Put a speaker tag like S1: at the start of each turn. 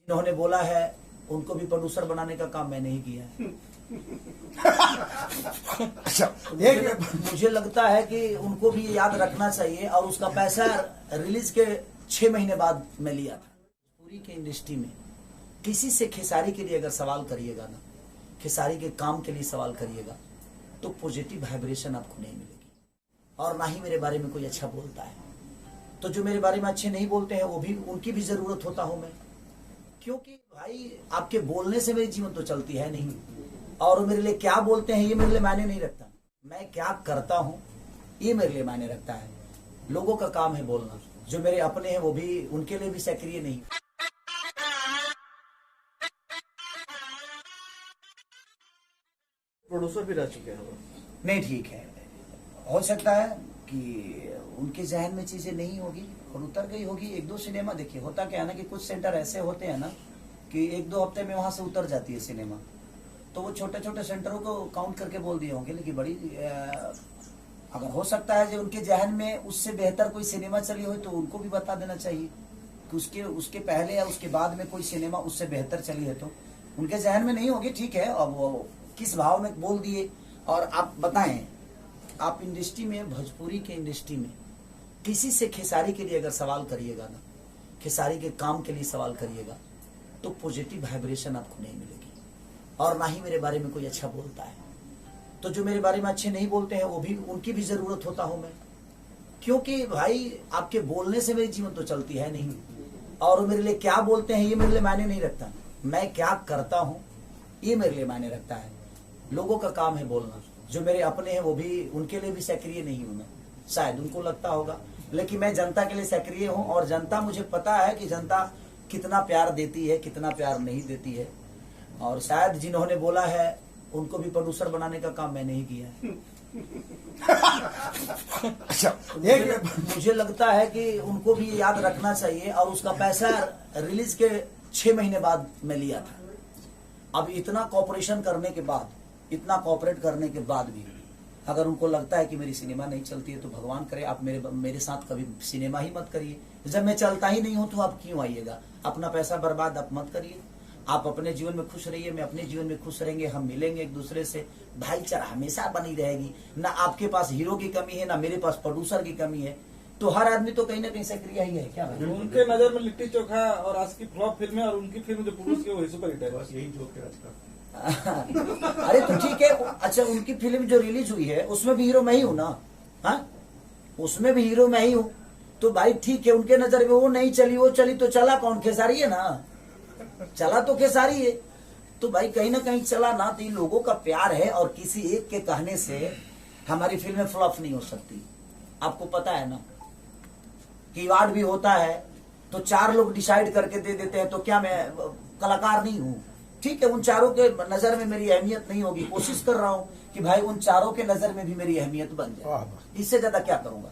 S1: उन्होंने बोला है उनको भी प्रोड्यूसर बनाने का काम मैंने ही किया है।
S2: अच्छा,
S1: मुझे लगता है कि उनको भी याद रखना चाहिए और उसका पैसा रिलीज के 6 महीने बाद मैं लिया था। पूरी के इंडस्ट्री में किसी से खेसारी के लिए अगर सवाल करिएगा ना, खेसारी के काम के लिए सवाल करिएगा तो पॉजिटिव वाइब्रेशन आपको नहीं मिलेगी और ना ही मेरे बारे में कोई अच्छा बोलता है। तो जो मेरे बारे में अच्छे नहीं बोलते हैं वो भी उनकी भी जरूरत होता हूं मैं, क्योंकि भाई आपके बोलने से मेरी जीवन तो चलती है नहीं और मेरे लिए क्या बोलते हैं ये मेरे लिए मायने नहीं रखता। मैं क्या करता हूं ये मेरे लिए मायने रखता है। लोगों का काम है बोलना, जो मेरे अपने हैं वो भी उनके लिए भी सक्रिय नहीं।
S3: प्रोड्यूसर भी रह चुके हैं वो।
S1: नहीं, ठीक है, हो सकता है कि उनके जहन में चीजें नहीं होगी और उतर गई होगी। 1-2 सिनेमा देखिए, होता क्या है ना कि कुछ सेंटर ऐसे होते हैं ना कि 1-2 हफ्ते में वहां से उतर जाती है सिनेमा, तो वो छोटे छोटे सेंटरों को काउंट करके बोल दिए होंगे। लेकिन बड़ी अगर हो सकता है जो उनके जहन में उससे बेहतर कोई सिनेमा चली हो तो उनको भी बता देना चाहिए कि उसके पहले या उसके बाद में कोई सिनेमा उससे बेहतर चली है। तो उनके जहन में नहीं होगी, ठीक है, अब वो किस भाव में बोल दिए। और आप बताएं, आप इंडस्ट्री में, भोजपुरी के इंडस्ट्री में किसी से खेसारी के लिए अगर सवाल करिएगा ना, खेसारी के काम के लिए सवाल करिएगा तो पॉजिटिव वाइब्रेशन आपको नहीं मिलेगी और ना ही मेरे बारे में कोई अच्छा बोलता है। तो जो मेरे बारे में अच्छे नहीं बोलते हैं वो भी उनकी भी जरूरत होता हूं मैं, क्योंकि भाई आपके बोलने से मेरी जीवन तो चलती है नहीं और मेरे लिए क्या बोलते हैं ये मेरे लिए मायने नहीं रखता। मैं क्या करता हूं ये मेरे लिए मायने रखता है। लोगों का काम है बोलना, जो मेरे अपने हैं वो भी उनके लिए भी सक्रिय नहीं हूं मैं, शायद उनको लगता होगा, लेकिन मैं जनता के लिए सक्रिय हूं और जनता, मुझे पता है कि जनता कितना प्यार देती है, कितना प्यार नहीं देती है। और शायद जिन्होंने बोला है उनको भी प्रोड्यूसर बनाने का काम मैंने ही किया है।
S2: अच्छा,
S1: मुझे लगता है कि उनको भी याद रखना चाहिए और उसका पैसा रिलीज के 6 महीने बाद मैं लिया था। अब इतना कॉपरेशन करने के बाद, इतना कॉपरेट करने के बाद भी अगर उनको लगता है कि मेरी सिनेमा नहीं चलती है तो भगवान करे आप मेरे साथ कभी सिनेमा ही मत करिए। जब मैं चलता ही नहीं हूं तो आप क्यों आइएगा? अपना पैसा बर्बाद आप मत करिए। आप अपने जीवन में खुश रहिए, मैं अपने जीवन में खुश रहेंगे, हम मिलेंगे एक दूसरे से, भाईचारा हमेशा बनी रहेगी। ना आपके पास हीरो की कमी है, ना मेरे पास प्रोड्यूसर की कमी है, तो हर आदमी तो कहीं ना कहीं सक्रिय ही है। क्या भाई?
S3: उनके नजर में लिट्टी चोखा और आज की फ्लॉप फिल्में और उनकी फिल्म जो प्रोड्यूस की वही सुपर हिट है। बस यही जोक है आज का।
S1: अरे तो ठीक है, अच्छा उनकी फिल्म जो रिलीज हुई है उसमें भी हीरो मैं ही हूं ना, हाँ, उसमें भी हीरो मैं ही हूं। तो भाई ठीक है, उनके नजर में वो नहीं चली, वो चली तो चला कौन? खेसारी है ना, चला तो खेसारी है। तो भाई कहीं ना कहीं चला ना, तो इन लोगों का प्यार है और किसी एक के कहने से हमारी फिल्में फ्लॉप नहीं हो सकती। आपको पता है ना कि अवार्ड भी होता है तो 4 लोग डिसाइड करके दे देते हैं, तो क्या मैं कलाकार नहीं हूं? ठीक है, उन चारों के नजर में मेरी अहमियत नहीं होगी, कोशिश कर रहा हूं कि भाई उन चारों के नजर में भी मेरी अहमियत बन जाए, इससे ज्यादा क्या करूंगा।